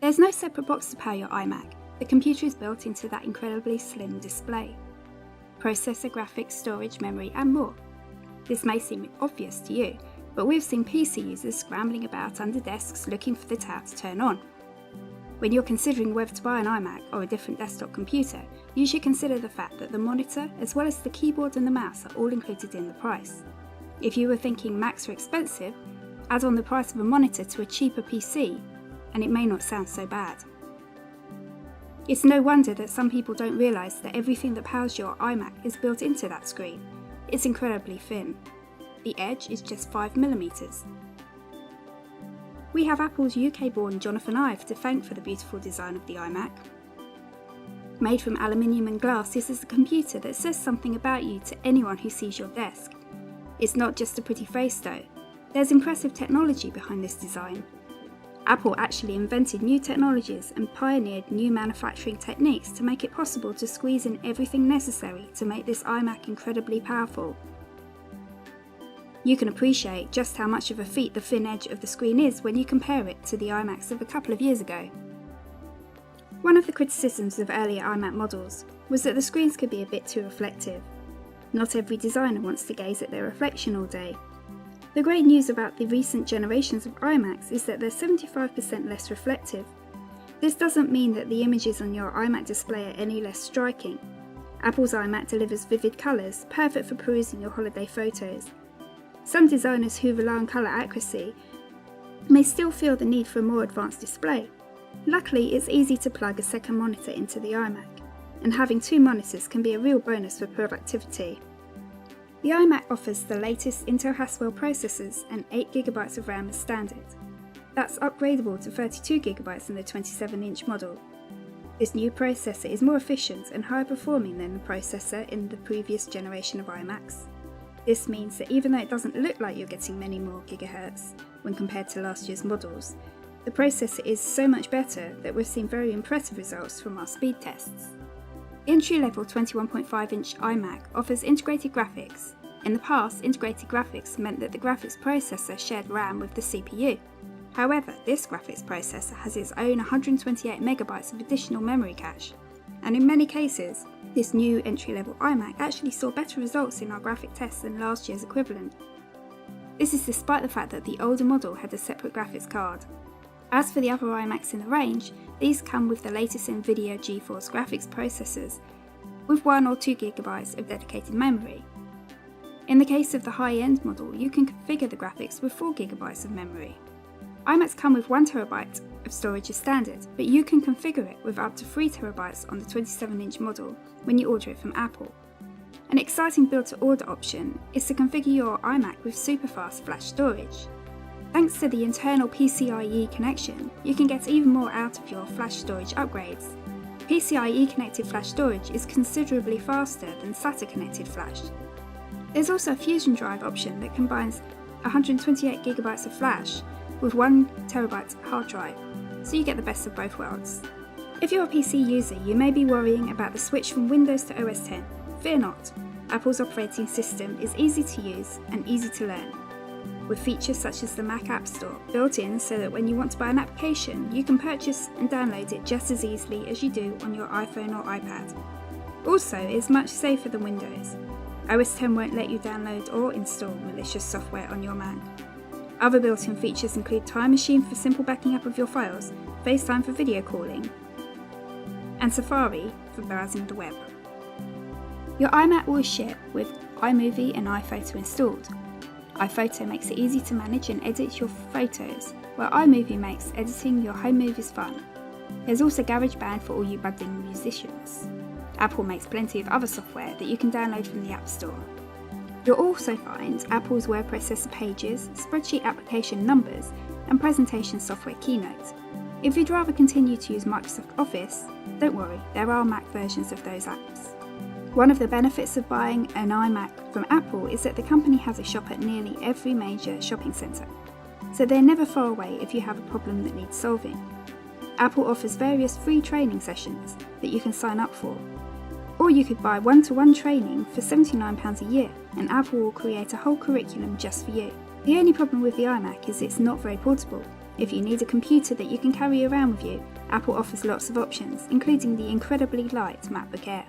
There's no separate box to power your iMac. The computer is built into that incredibly slim display. Processor, graphics, storage, memory, and more. This may seem obvious to you, but we've seen PC users scrambling about under desks looking for the tab to turn on. When you're considering whether to buy an iMac or a different desktop computer, you should consider the fact that the monitor, as well as the keyboard and the mouse, are all included in the price. If you were thinking Macs are expensive, add on the price of a monitor to a cheaper PC, and it may not sound so bad. It's no wonder that some people don't realise that everything that powers your iMac is built into that screen. It's incredibly thin. The edge is just 5mm. We have Apple's UK-born Jonathan Ive to thank for the beautiful design of the iMac. Made from aluminium and glass, this is a computer that says something about you to anyone who sees your desk. It's not just a pretty face though. There's impressive technology behind this design. Apple actually invented new technologies and pioneered new manufacturing techniques to make it possible to squeeze in everything necessary to make this iMac incredibly powerful. You can appreciate just how much of a feat the thin edge of the screen is when you compare it to the iMacs of a couple of years ago. One of the criticisms of earlier iMac models was that the screens could be a bit too reflective. Not every designer wants to gaze at their reflection all day. The great news about the recent generations of iMacs is that they're 75% less reflective. This doesn't mean that the images on your iMac display are any less striking. Apple's iMac delivers vivid colours, perfect for perusing your holiday photos. Some designers who rely on colour accuracy may still feel the need for a more advanced display. Luckily, it's easy to plug a second monitor into the iMac, and having two monitors can be a real bonus for productivity. The iMac offers the latest Intel Haswell processors and 8GB of RAM as standard. That's upgradable to 32GB in the 27-inch model. This new processor is more efficient and higher performing than the processor in the previous generation of iMacs. This means that even though it doesn't look like you're getting many more gigahertz when compared to last year's models, the processor is so much better that we've seen very impressive results from our speed tests. The entry-level 21.5-inch iMac offers integrated graphics. In the past, integrated graphics meant that the graphics processor shared RAM with the CPU. However, this graphics processor has its own 128MB of additional memory cache, and in many cases, this new entry-level iMac actually saw better results in our graphic tests than last year's equivalent. This is despite the fact that the older model had a separate graphics card. As for the other iMacs in the range, these come with the latest NVIDIA GeForce graphics processors, with 1 or 2GB of dedicated memory. In the case of the high-end model, you can configure the graphics with 4GB of memory. iMacs come with 1TB of storage as standard, but you can configure it with up to 3TB on the 27-inch model when you order it from Apple. An exciting build-to-order option is to configure your iMac with super-fast flash storage. Thanks to the internal PCIe connection, you can get even more out of your flash storage upgrades. PCIe-connected flash storage is considerably faster than SATA-connected flash. There's also a Fusion Drive option that combines 128GB of flash with 1TB hard drive, so you get the best of both worlds. If you're a PC user, you may be worrying about the switch from Windows to OS X. Fear not, Apple's operating system is easy to use and easy to learn, with features such as the Mac App Store built in so that when you want to buy an application, you can purchase and download it just as easily as you do on your iPhone or iPad. Also, it's much safer than Windows. OS X won't let you download or install malicious software on your Mac. Other built-in features include Time Machine for simple backing up of your files, FaceTime for video calling, and Safari for browsing the web. Your iMac will ship with iMovie and iPhoto installed. iPhoto makes it easy to manage and edit your photos, while iMovie makes editing your home movies fun. There's also GarageBand for all you budding musicians. Apple makes plenty of other software that you can download from the App Store. You'll also find Apple's word processor pages, spreadsheet application numbers, and presentation software Keynote. If you'd rather continue to use Microsoft Office, don't worry, there are Mac versions of those apps. One of the benefits of buying an iMac from Apple is that the company has a shop at nearly every major shopping centre, so they're never far away if you have a problem that needs solving. Apple offers various free training sessions that you can sign up for, or you could buy one-to-one training for £79 a year, and Apple will create a whole curriculum just for you. The only problem with the iMac is it's not very portable. If you need a computer that you can carry around with you, Apple offers lots of options, including the incredibly light MacBook Air.